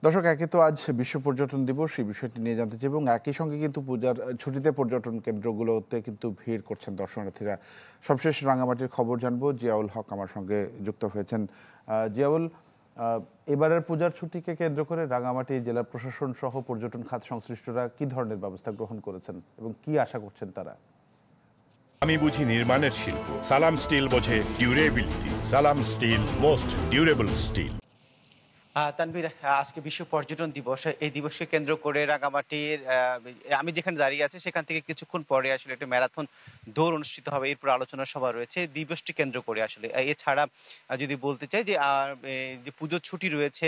দর্শক, একে তো আজ বিশ্ব পর্যটন দিবস, এই বিষয়টি নিয়ে জানতে চাই এবং একই সঙ্গে কিন্তু পূজার ছুটিতে পর্যটন কেন্দ্রগুলোতে কিন্তু ভিড় করছেন দর্শনার্থীরা। সবশেষ রাঙামাটির খবর জানবো, জিয়াউল হক আমার সঙ্গে যুক্ত হয়েছেন। জিয়াউল, এবারের পূজার ছুটিকে কেন্দ্র করে রাঙামাটি জেলা প্রশাসন সহ পর্যটন খাত সংশ্লিষ্টরা কি ধরনের ব্যবস্থা গ্রহণ করেছেন এবং কি আশা করছেন তারা? আমি বুঝি নির্মাণের শিল্প, সালাম স্টিল বোঝে ডিউরেবিলিটি। সালাম steel, most durable steel. Tanvir, আজকে বিশ্ব পর্যটন দিবস। এই দিবসকে কেন্দ্র করে রাঙামাটির আমি যেখানে দাঁড়িয়ে আছি সেখান থেকে কিছুক্ষণ পরে আসলে একটা ম্যারাথন দৌড় অনুষ্ঠিত হবে। এরপর আলোচনা সভা রয়েছে এই দিবসটি কেন্দ্র করে আসলে। এছাড়া যদি বলতে চাই যে যে পুজোর ছুটি রয়েছে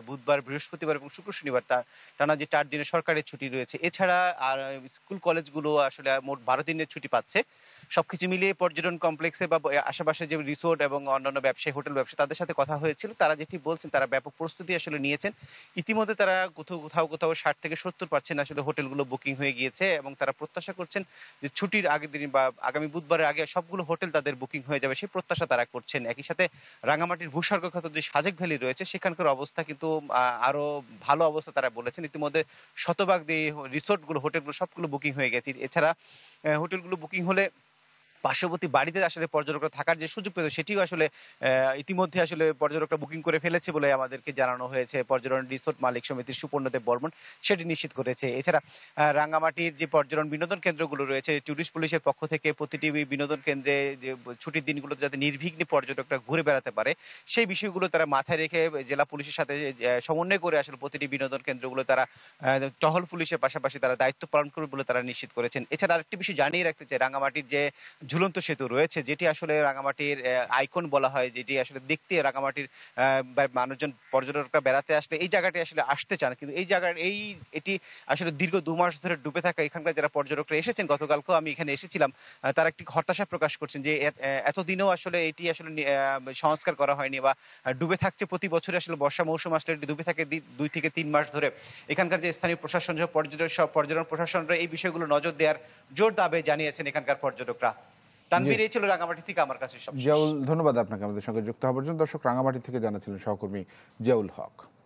বুধবার, বৃহস্পতিবার এবং শুক্র শনিবার, টানা যে 4 দিনের সরকারের ছুটি রয়েছে। এছাড়া আর স্কুল কলেজগুলো আসলে মোট 12 দিনের ছুটি পাচ্ছে। সবকিছু মিলিয়ে পর্যটন কমপ্লেক্সে বা আশেপাশে যে রিসোর্ট এবং অন্যান্য ব্যবসায়ী, হোটেল ব্যবসায়ী তাদের সাথে কথা হয়েছিল। তারা যেটি বলছেন, তারা ব্যাপক প্রস্তুতি আসলে নিয়েছেন। ইতিমধ্যে তারা কোথাও 60 থেকে 70% আসলে হোটেলগুলো বুকিং হয়ে গিয়েছে এবং তারা প্রত্যাশা করছেন যে ছুটির আগের দিন বা আগামী বুধবারের আগে সবগুলো হোটেল তাদের বুকিং হয়ে যাবে, সেই প্রত্যাশা তারা করছেন। একই সাথে রাঙামাটির ভূস্বর্গখ্যাত যে সাজেক ভ্যালি রয়েছে সেখানকার অবস্থা কিন্তু আরো ভালো অবস্থা তারা বলেছেন। ইতিমধ্যে শতভাগ দিয়ে রিসোর্টগুলো, হোটেলগুলো সবগুলো বুকিং হয়ে গেছে। এছাড়া হোটেলগুলো বুকিং হলে পার্শ্ববর্তী বাড়িতে আসলে পর্যটকরা থাকার যে সুযোগ পেত সেটিও আসলে ইতিমধ্যে আসলে পর্যটকরা বুকিং করে ফেলেছে বলে আমাদেরকে জানানো হয়েছে। পর্যটন রিসোর্ট মালিক সমিতির সুপর্ণদেব বর্মন সেটি নিশ্চিত করেছে। এছাড়া রাঙামাটির যে পর্যটন বিনোদন কেন্দ্রগুলো রয়েছে, ট্যুরিস্ট পুলিশের পক্ষ থেকে প্রতিটি বিনোদন কেন্দ্রে যে ছুটির দিনগুলোতে যাতে নির্বিঘ্নে পর্যটকরা ঘুরে বেড়াতে পারে সেই বিষয়গুলো তারা মাথায় রেখে জেলা পুলিশের সাথে সমন্বয় করে আসলে প্রতিটি বিনোদন কেন্দ্রগুলো তারা টহল পুলিশের পাশাপাশি তারা দায়িত্ব পালন করবে বলে তারা নিশ্চিত করেছেন। এছাড়া আরেকটি বিষয় জানিয়ে রাখতে চাই, রাঙামাটির যে ঝুলন্ত সেতু রয়েছে যেটি আসলে রাঙামাটির আইকন বলা হয়, যেটি আসলে দেখতে রাঙামাটির মানুষজন, পর্যটকরা বেড়াতে আসলে এই জায়গাটি আসলে আসতে চান, কিন্তু এই জায়গার এটি আসলে দীর্ঘ 2 মাস ধরে ডুবে থাকা। এখানকার যারা পর্যটকরা এসেছেন, গতকালকেও আমি এখানে এসেছিলাম, তারা একটি হতাশা প্রকাশ করছেন যে এতদিনেও আসলে এটি আসলে সংস্কার করা হয়নি বা ডুবে থাকছে। প্রতি বছর আসলে বর্ষা মৌসুম আসলে এটি ডুবে থাকে 2 থেকে 3 মাস ধরে। এখানকার যে স্থানীয় প্রশাসন সহ পর্যটন প্রশাসনরা এই বিষয়গুলো নজর দেওয়ার জোর দাবি জানিয়েছেন এখানকার পর্যটকরা। জি, তানভীর, এই ছিল রাঙামাটি থেকে আমার কাছে সবশেষ। জিয়াউল, ধন্যবাদ আপনাকে আমাদের সঙ্গে যুক্ত হওয়ার জন্য। দর্শক, রাঙামাটি থেকে জানাচ্ছিলেন সহকর্মী জিয়াউল হক।